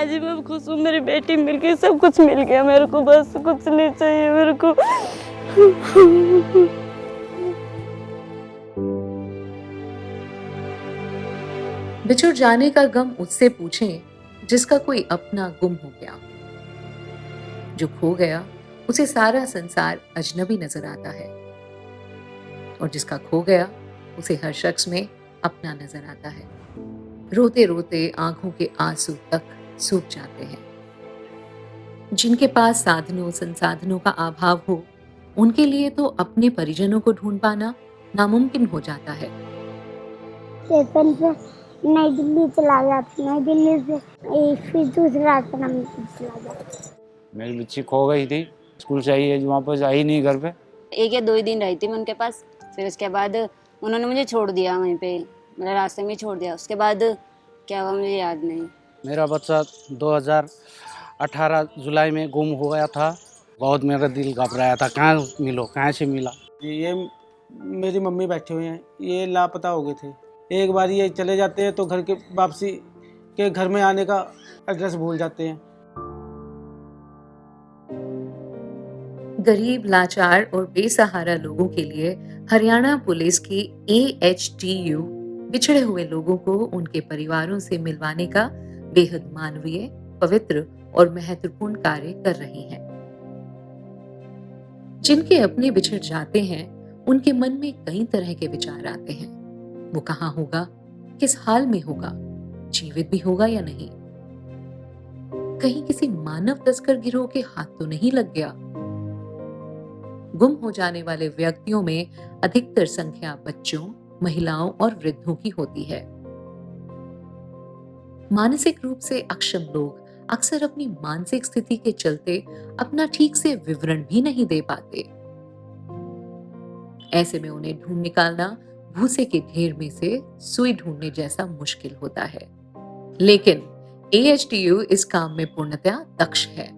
आज मैं खुश हूँ, मेरी बेटी मिल गई, सब कुछ मिल गया मेरे को, बस कुछ नहीं चाहिए मेरे को। बिछुड़ जाने का गम उससे पूछें जिसका कोई अपना गुम हो गया। जो खो गया उसे सारा संसार अजनबी नजर आता है, और जिसका खो गया उसे हर शख्स में अपना नजर आता है। रोते रोते आंखों के आंसू तक सूख जाते हैं। जिनके पास साधनों संसाधनों का अभाव हो, उनके लिए तो अपने परिजनों को ढूंढ पाना नामुमकिन हो जाता है। स्टेशन से नई दिल्ली चला गया, नई दिल्ली से फिर दूसरा नाम चला गया। मेरी बच्ची खो गई थी, स्कूल से आई है, वापस आई नहीं घर पे। 1 या 2 ही दिन रही थी मैं उनके पास। फिर उसके बाद उन्होंने मुझे छोड़ दिया वहीं पे, मेरे रास्ते में छोड़ दिया। उसके बाद क्या हुआ मुझे याद नहीं। मेरा बच्चा 2018 जुलाई में गुम हो गया था। बहुत मेरा दिल घबराया था, कहाँ से मिला। ये मेरी मम्मी बैठे हुए हैं, ये लापता हो गए थे। एक बार ये चले जाते हैं तो घर के वापसी के घर में आने का एड्रेस भूल जाते हैं। गरीब, लाचार और बेसहारा लोगों के लिए हरियाणा पुलिस की AHTU बिछड़े हुए लोगों को उनके परिवारों से मिलवाने का बेहद मानवीय, पवित्र और महत्वपूर्ण कार्य कर रही है। जिनके अपने बिछड़ जाते हैं, उनके मन में कई तरह के विचार आते हैं। वो कहाँ होगा, किस हाल में होगा, जीवित भी होगा या नहीं, कहीं किसी मानव तस्कर गिरोह के हाथ तो नहीं लग गया। गुम हो जाने वाले व्यक्तियों में अधिकतर संख्या बच्चों, महिलाओं और वृद्धों की होती है। मानसिक रूप से अक्षम लोग अक्सर अपनी मानसिक स्थिति के चलते अपना ठीक से विवरण भी नहीं दे पाते। ऐसे में उन्हें ढूंढ निकालना भूसे के ढेर में से सुई ढूंढने जैसा मुश्किल होता है। लेकिन AHTU इस काम में पूर्णतया दक्ष है।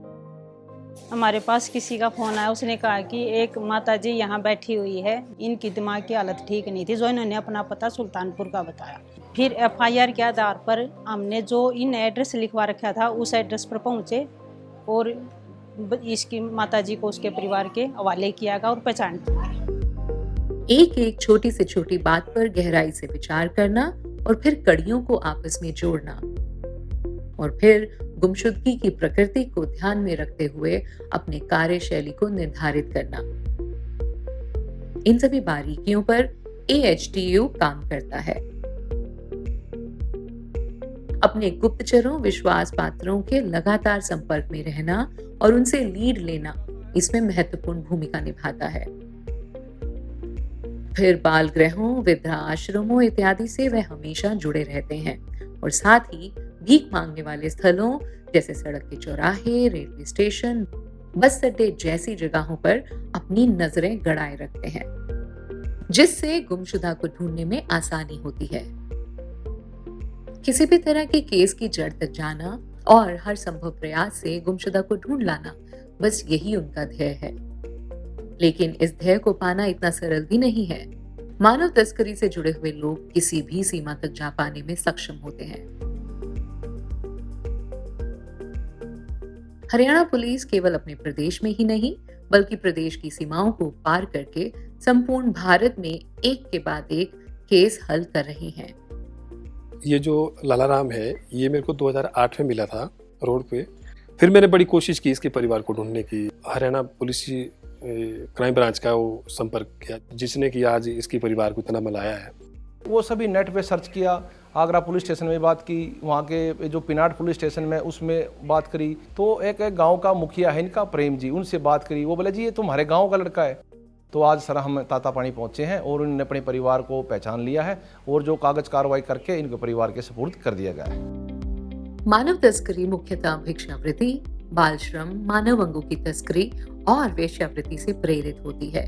हमारे पास किसी का फोन आया, उसने कहा कि एक माताजी यहाँ बैठी हुई है, इनकी दिमाग की हालत ठीक नहीं थी, जो इन्होंने अपना पता सुल्तानपुर का बताया। फिर FIR के आधार पर हमने जो इन एड्रेस लिखवा रखा था उस एड्रेस पर पहुँचे और इसकी माताजी को उसके परिवार के हवाले किया गया और पहचान की। एक एक छोटी से छोटी बात पर गहराई से विचार करना और फिर कड़ियों को आपस में जोड़ना, और फिर गुमशुदगी की प्रकृति को ध्यान में रखते हुए अपने कार्यशैली को निर्धारित करना। इन सभी बारीकियों पर AHTU काम करता है। अपने गुप्तचरों, विश्वास पात्रों के लगातार संपर्क में रहना और उनसे लीड लेना इसमें महत्वपूर्ण भूमिका निभाता है। फिर बाल गृहों, वृद्धाश्रमों इत्यादि से वे हमेशा जुड़े रहते हैं, और साथ ही भीख मांगने वाले स्थलों जैसे सड़क के चौराहे, रेलवे स्टेशन, बस अड्डे जैसी जगहों पर अपनी नजरें गड़ाए रखते हैं, जिससे गुमशुदा को ढूंढने में आसानी होती है। किसी भी तरह के केस की जड़ तक जाना और हर संभव प्रयास से गुमशुदा को ढूंढ लाना, बस यही उनका ध्येय है। लेकिन इस ध्येय को पाना इतना सरल भी नहीं है। मानव तस्करी से जुड़े हुए लोग किसी भी सीमा तक जा पाने में सक्षम होते हैं। हरियाणा पुलिस केवल अपने प्रदेश में ही नहीं, बल्कि प्रदेश की सीमाओं को पार करके संपूर्ण भारत में एक के बाद एक केस हल कर रही है। ये जो लालाराम है, ये मेरे को 2008 में मिला था रोड पे। फिर मैंने बड़ी कोशिश की इसके परिवार को ढूंढने की। हरियाणा पुलिस क्राइम ब्रांच का वो संपर्क किया, जिसने कि आज इसके परिवार को इतना मलाया है। वो सभी नेट पे सर्च किया, आगरा पुलिस स्टेशन में बात की, वहाँ के जो पिनाट पुलिस स्टेशन में उसमें बात करी। तो एक गांव का मुखिया है इनका, प्रेम जी, उनसे बात करी। वो बोले जी ये तुम्हारे गांव का लड़का है। तो आज सर हम तातापानी पहुँचे हैं और उन्होंने अपने परिवार को पहचान लिया है और जो कागज कार्रवाई करके इनके परिवार के सुपुर्द कर दिया गया है। मानव तस्करी मुख्यतः भिक्षावृत्ति, बाल श्रम, मानव अंगों की तस्करी और वेश्यावृत्ति से प्रेरित होती है।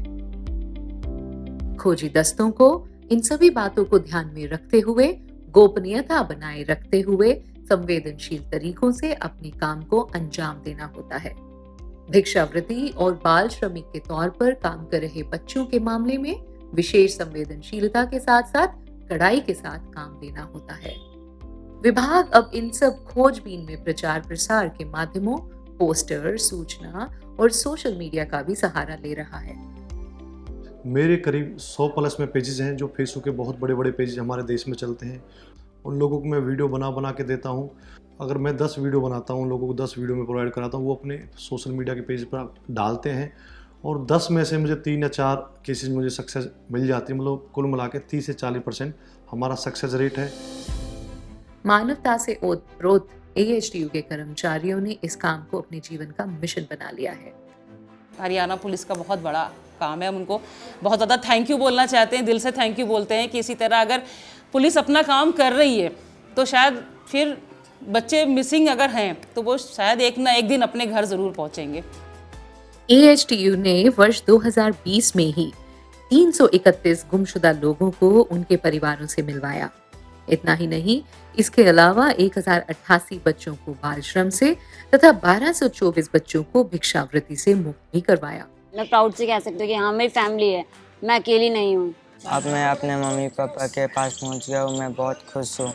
खोजी दस्तों को इन सभी बातों को ध्यान में रखते हुए, गोपनीयता बनाए रखते हुए संवेदनशील तरीकों से अपने काम को अंजाम देना होता है। भिक्षावृत्ति और बाल श्रमिक के तौर पर काम कर रहे बच्चों के मामले में विशेष संवेदनशीलता के साथ साथ कड़ाई के साथ काम देना होता है। विभाग अब इन सब खोजबीन में प्रचार प्रसार के माध्यमों, पोस्टर, सूचना और सोशल मीडिया का भी सहारा ले रहा है। मेरे करीब 100 प्लस में पेजेस हैं जो फेसबुक के बहुत बड़े बड़े पेजेस हमारे देश में चलते हैं। उन लोगों को मैं वीडियो बना के देता हूँ। अगर मैं 10 वीडियो बनाता हूँ, उन लोगों को 10 वीडियो में प्रोवाइड कराता हूँ, वो अपने सोशल मीडिया के पेज पर डालते हैं और 10 में से मुझे 3 या 4 केसेस मुझे सक्सेस मिल जाती है। मतलब कुल मिला के 30 से 40% हमारा सक्सेस रेट है। मानवता से ओतप्रोत AHTU के कर्मचारियों ने इस काम को अपने जीवन का मिशन बना लिया है। हरियाणा पुलिस का बहुत बड़ा काम है, हम उनको बहुत ज़्यादा थैंक यू बोलना चाहते हैं, दिल से थैंक यू बोलते हैं कि इसी तरह अगर पुलिस अपना काम कर रही है तो शायद फिर बच्चे मिसिंग अगर हैं तो वो शायद एक ना एक दिन अपने घर ज़रूर पहुंचेंगे। AHTU ने वर्ष 2020 में ही 331 गुमशुदा लोगों को उनके परिवारों से मिलवाया। इतना ही नहीं, इसके अलावा 1088 बच्चों को बाल श्रम से तथा 1224 बच्चों को भिक्षावृत्ति से मुक्त भी करवाया। मैं प्राउड से कह सकती हूँ कि हाँ मेरी फैमिली है, मैं अकेली नहीं हूँ। अब मैं अपने मम्मी पापा के पास पहुँच गया हूँ, मैं बहुत खुश हूँ।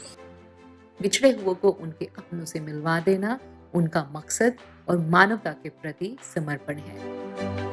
बिछड़े हुए को उनके अपनों से मिलवा देना उनका मकसद और मानवता के प्रति समर्पण है।